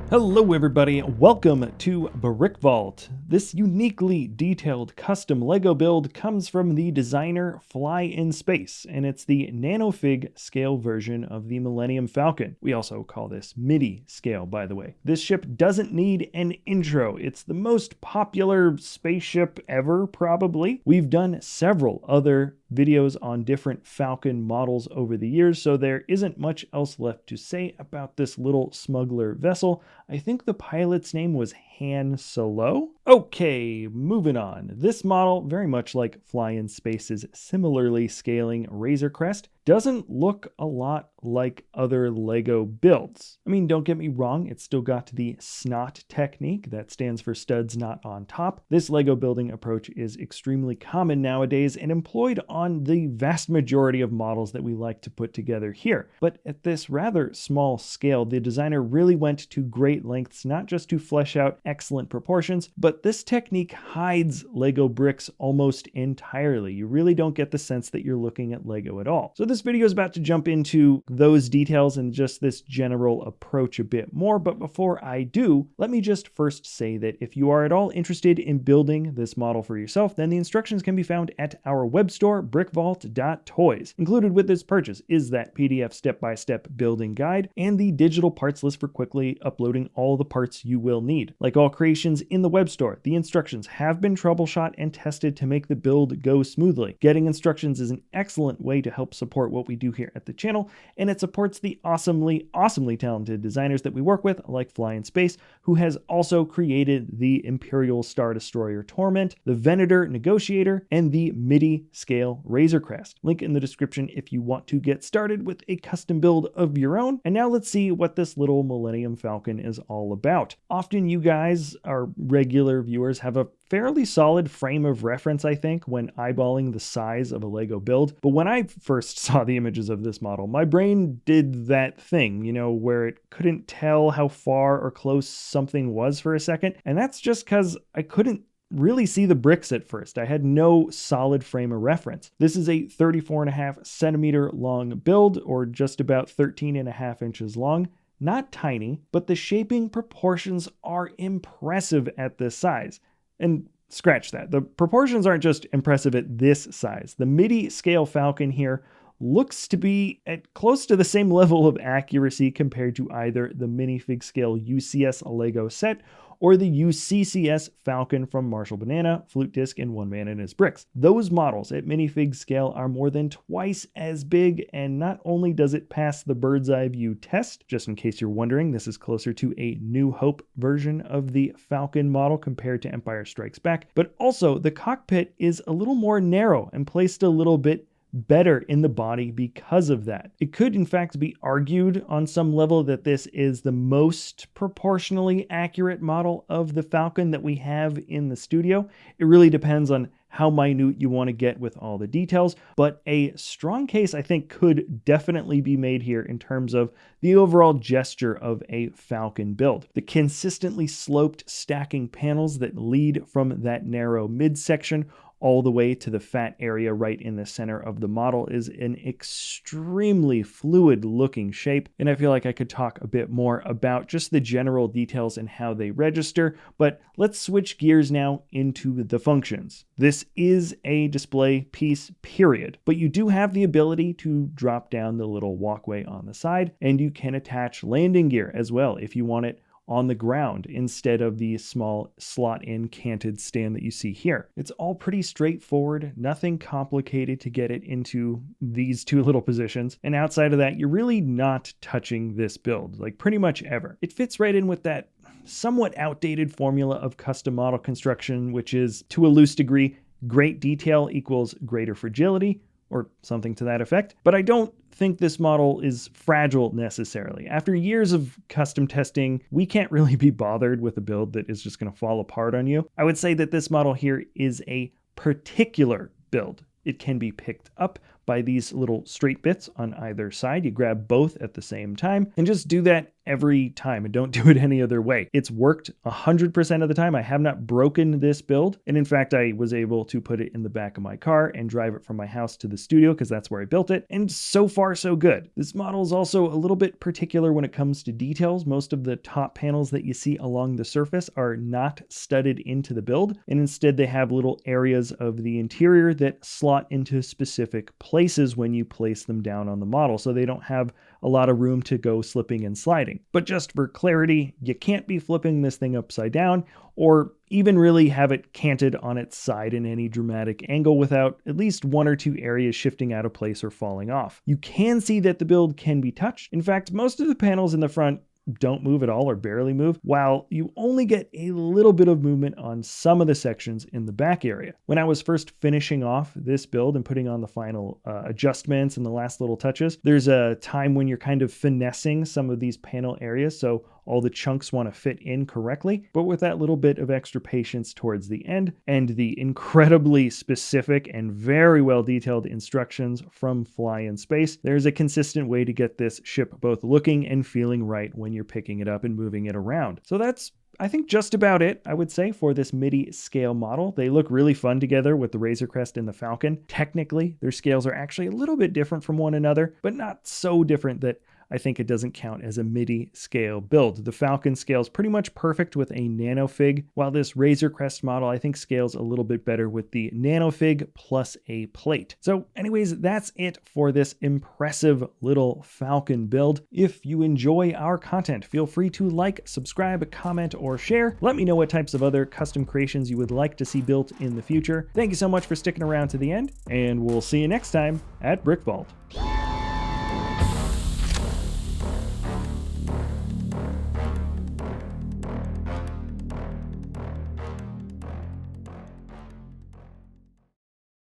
Hello everybody, welcome to BrickVault. This uniquely detailed custom LEGO build comes from the designer Fly in Space, and it's the nanofig scale version of the Millennium Falcon. We also call this MIDI scale, by the way. This ship doesn't need an intro. It's the most popular spaceship ever, probably. We've done several other videos on different Falcon models over the years, so there isn't much else left to say about this little smuggler vessel. I think the pilot's name was Han Solo. Okay, moving on. This model, very much like Fly in Space's similarly scaling Razor Crest, doesn't look a lot like other LEGO builds. I mean, don't get me wrong, it's still got the SNOT technique, that stands for studs not on top. This LEGO building approach is extremely common nowadays and employed on the vast majority of models that we like to put together here. But at this rather small scale, the designer really went to great lengths not just to flesh out excellent proportions, but this technique hides LEGO bricks almost entirely. You really don't get the sense that you're looking at LEGO at all. So this video is about to jump into those details and just this general approach a bit more, but before I do, let me just first say that if you are at all interested in building this model for yourself, then the instructions can be found at our web store, BrickVault.toys. Included with this purchase is that PDF step-by-step building guide and the digital parts list for quickly uploading all the parts you will need. Like all creations in the web store, the instructions have been troubleshot and tested to make the build go smoothly. Getting instructions is an excellent way to help support what we do here at the channel, and it supports the awesomely talented designers that we work with, like Fly in Space, who has also created the Imperial Star Destroyer Torment, the Venator Negotiator, and the MIDI scale Razor Crest. Link in the description if you want to get started with a custom build of your own. And now let's see what this little Millennium Falcon is all about. Often you guys, our regular viewers, have a fairly solid frame of reference, I think, when eyeballing the size of a LEGO build. But when I first saw the images of this model, my brain did that thing, you know, where it couldn't tell how far or close something was for a second. And that's just because I couldn't really see the bricks at first. I had no solid frame of reference. This is a 34.5 centimeter long build, or just about 13.5 inches long. Not tiny, but the shaping proportions are impressive at this size. And scratch that. The proportions aren't just impressive at this size. The MIDI scale Falcon here looks to be at close to the same level of accuracy compared to either the minifig scale UCS LEGO set or the UCCS Falcon from Marshall Banana, Flute Disc, and One Man and His Bricks. Those models at minifig scale are more than twice as big, and not only does it pass the bird's eye view test, just in case you're wondering, this is closer to a New Hope version of the Falcon model compared to Empire Strikes Back, but also the cockpit is a little more narrow and placed a little bit better in the body because of that. It could in fact be argued on some level that this is the most proportionally accurate model of the Falcon that we have in the studio. It really depends on how minute you want to get with all the details, but a strong case I think could definitely be made here in terms of the overall gesture of a Falcon build. The consistently sloped stacking panels that lead from that narrow midsection all the way to the fat area right in the center of the model is an extremely fluid looking shape, and I feel like I could talk a bit more about just the general details and how they register, but let's switch gears now into the functions. This is a display piece, period, but you do have the ability to drop down the little walkway on the side, and you can attach landing gear as well if you want it on the ground instead of the small slot-in canted stand that you see here. It's all pretty straightforward, nothing complicated to get it into these two little positions, and outside of that, you're really not touching this build, like pretty much ever. It fits right in with that somewhat outdated formula of custom model construction, which is, to a loose degree, great detail equals greater fragility, or something to that effect. But I don't think this model is fragile necessarily. After years of custom testing, we can't really be bothered with a build that is just going to fall apart on you. I would say that this model here is a particular build. It can be picked up by these little straight bits on either side. You grab both at the same time and just do that every time and don't do it any other way. It's worked 100% of the time. I have not broken this build. And in fact, I was able to put it in the back of my car and drive it from my house to the studio because that's where I built it. And so far, so good. This model is also a little bit particular when it comes to details. Most of the top panels that you see along the surface are not studded into the build. And instead they have little areas of the interior that slot into specific places when you place them down on the model. So they don't have a lot of room to go slipping and sliding. But just for clarity, you can't be flipping this thing upside down or even really have it canted on its side in any dramatic angle without at least one or two areas shifting out of place or falling off. You can see that the build can be touched. In fact, most of the panels in the front don't move at all or barely move, while you only get a little bit of movement on some of the sections in the back area. When I was first finishing off this build and putting on the final adjustments and the last little touches, there's a time when you're kind of finessing some of these panel areas so all the chunks want to fit in correctly, but with that little bit of extra patience towards the end and the incredibly specific and very well detailed instructions from Fly in Space, there's a consistent way to get this ship both looking and feeling right when you're picking it up and moving it around. So that's, I think, just about it, I would say, for this MIDI scale model. They look really fun together with the Razor Crest and the Falcon. Technically, their scales are actually a little bit different from one another, but not so different that I think it doesn't count as a MIDI scale build. The Falcon scales pretty much perfect with a nano fig, while this Razor Crest model I think scales a little bit better with the nano fig plus a plate. So anyways, that's it for this impressive little Falcon build. If you enjoy our content, feel free to like, subscribe, comment, or share. Let me know what types of other custom creations you would like to see built in the future. Thank you so much for sticking around to the end, and we'll see you next time at BrickVault.